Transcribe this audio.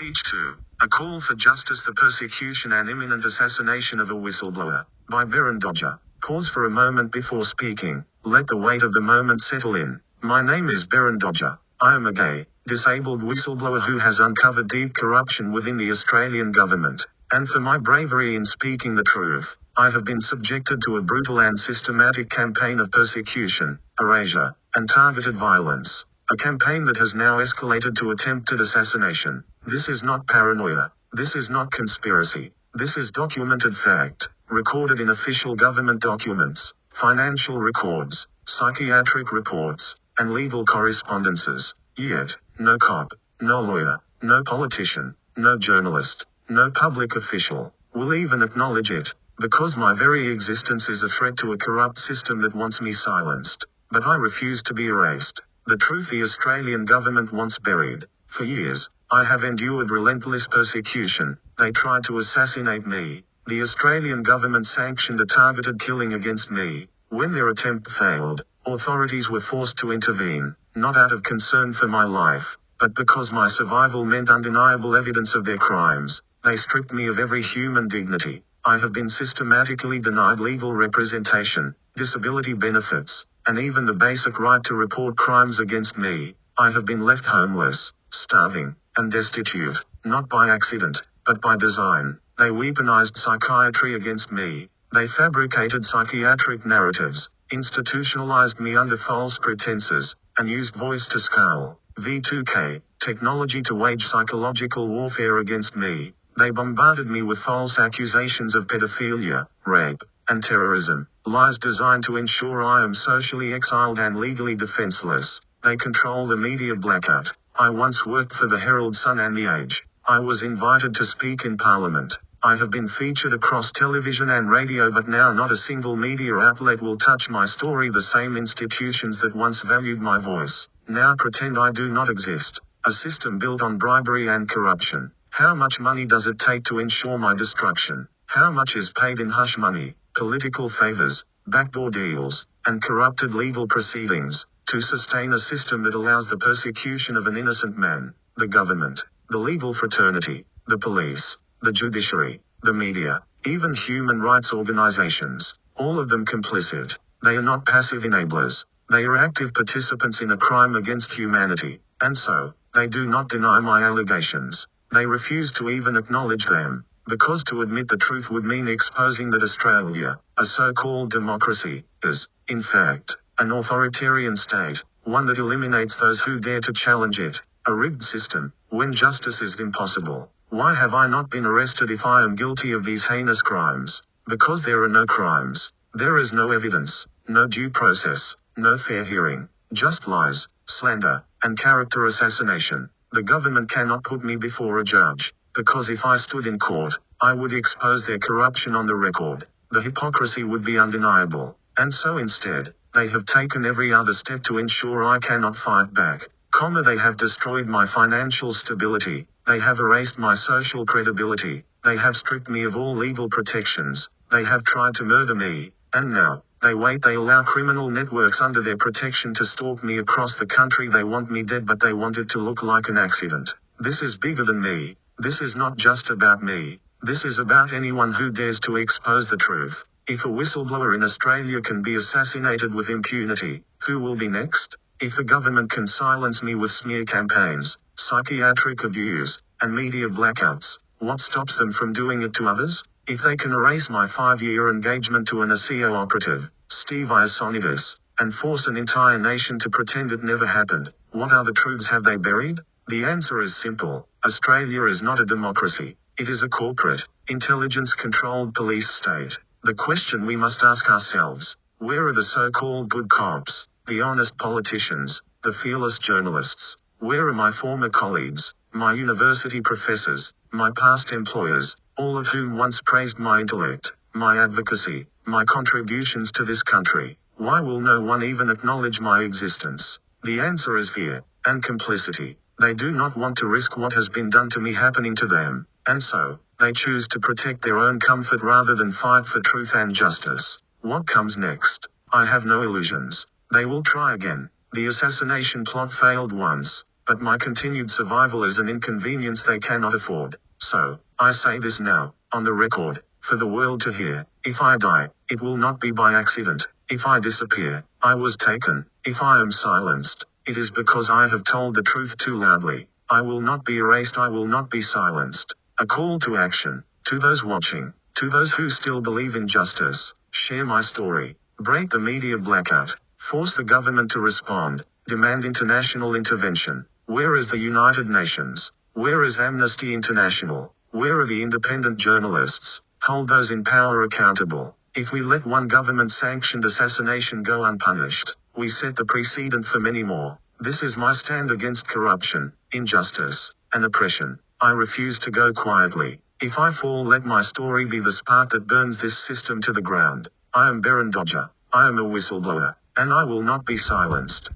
Speech 2. A Call for Justice: The Persecution and Imminent Assassination of a Whistleblower. By Barran. Pause for a moment before speaking. Let the weight of the moment settle in. My name is Barran. I am a gay, disabled whistleblower who has uncovered deep corruption within the Australian government. And for my bravery in speaking the truth, I have been subjected to a brutal and systematic campaign of persecution, erasure, and targeted violence. A campaign that has now escalated to attempted assassination. This is not paranoia. This is not conspiracy. This is documented fact, recorded in official government documents, financial records, psychiatric reports, and legal correspondences. Yet, no cop, no lawyer, no politician, no journalist, no public official will even acknowledge it, because my very existence is a threat to a corrupt system that wants me silenced. But I refuse to be erased. The truth the Australian government wants buried. For years, I have endured relentless persecution. They tried to assassinate me. The Australian government sanctioned a targeted killing against me. When their attempt failed, authorities were forced to intervene, not out of concern for my life, but because my survival meant undeniable evidence of their crimes. They stripped me of every human dignity. I have been systematically denied legal representation, disability benefits, and even the basic right to report crimes against me. I have been left homeless, starving, and destitute, not by accident, but by design. They weaponized psychiatry against me. They fabricated psychiatric narratives, institutionalized me under false pretenses, and used voice to scale, V2K, technology to wage psychological warfare against me. They bombarded me with false accusations of pedophilia, rape, and terrorism, lies designed to ensure I am socially exiled and legally defenseless. They control the media blackout. I once worked for the Herald Sun and The Age. I was invited to speak in Parliament. I have been featured across television and radio, but now not a single media outlet will touch my story. The same institutions that once valued my voice now pretend I do not exist. A system built on bribery and corruption. How much money does it take to ensure my destruction? How much is paid in hush money, political favors, backdoor deals, and corrupted legal proceedings, to sustain a system that allows the persecution of an innocent man? The government, the legal fraternity, the police, the judiciary, the media, even human rights organizations, all of them complicit. They are not passive enablers. They are active participants in a crime against humanity, and so, they do not deny my allegations. They refuse to even acknowledge them, because to admit the truth would mean exposing that Australia, a so-called democracy, is, in fact, an authoritarian state, one that eliminates those who dare to challenge it, a rigged system, when justice is impossible. Why have I not been arrested if I am guilty of these heinous crimes? Because there are no crimes. There is no evidence, no due process, no fair hearing, just lies, slander, and character assassination. The government cannot put me before a judge, because if I stood in court, I would expose their corruption on the record. The hypocrisy would be undeniable. And so instead, they have taken every other step to ensure I cannot fight back. They have destroyed my financial stability. They have erased my social credibility. They have stripped me of all legal protections. They have tried to murder me. And now, they allow criminal networks under their protection to stalk me across the country. They want me dead, but they want it to look like an accident. This is bigger than me. This is not just about me. This is about anyone who dares to expose the truth. If a whistleblower in Australia can be assassinated with impunity, who will be next? If the government can silence me with smear campaigns, psychiatric abuse, and media blackouts, what stops them from doing it to others? If they can erase my 5-year engagement to an SEO operative, Steve Iasonidis, and force an entire nation to pretend it never happened, what other truths have they buried? The answer is simple. Australia is not a democracy. It is a corporate, intelligence-controlled police state. The question we must ask ourselves: where are the so-called good cops, the honest politicians, the fearless journalists? Where are my former colleagues, my university professors, my past employers, all of whom once praised my intellect, my advocacy, my contributions to this country? Why will no one even acknowledge my existence? The answer is fear and complicity. They do not want to risk what has been done to me happening to them, and so, they choose to protect their own comfort rather than fight for truth and justice. What comes next? I have no illusions. They will try again. The assassination plot failed once. but my continued survival is an inconvenience they cannot afford. So, I say this now, on the record, for the world to hear. If I die, it will not be by accident. If I disappear, I was taken. If I am silenced, it is because I have told the truth too loudly. I will not be erased, I will not be silenced. A call to action, to those watching, to those who still believe in justice. Share my story. Break the media blackout. Force the government to respond. Demand international intervention. Where is the United Nations? Where is Amnesty International? Where are the independent journalists? Hold those in power accountable. If we let one government-sanctioned assassination go unpunished, we set the precedent for many more. This is my stand against corruption, injustice, and oppression. I refuse to go quietly. If I fall, let my story be the spark that burns this system to the ground. I am Barran. I am a whistleblower, and I will not be silenced.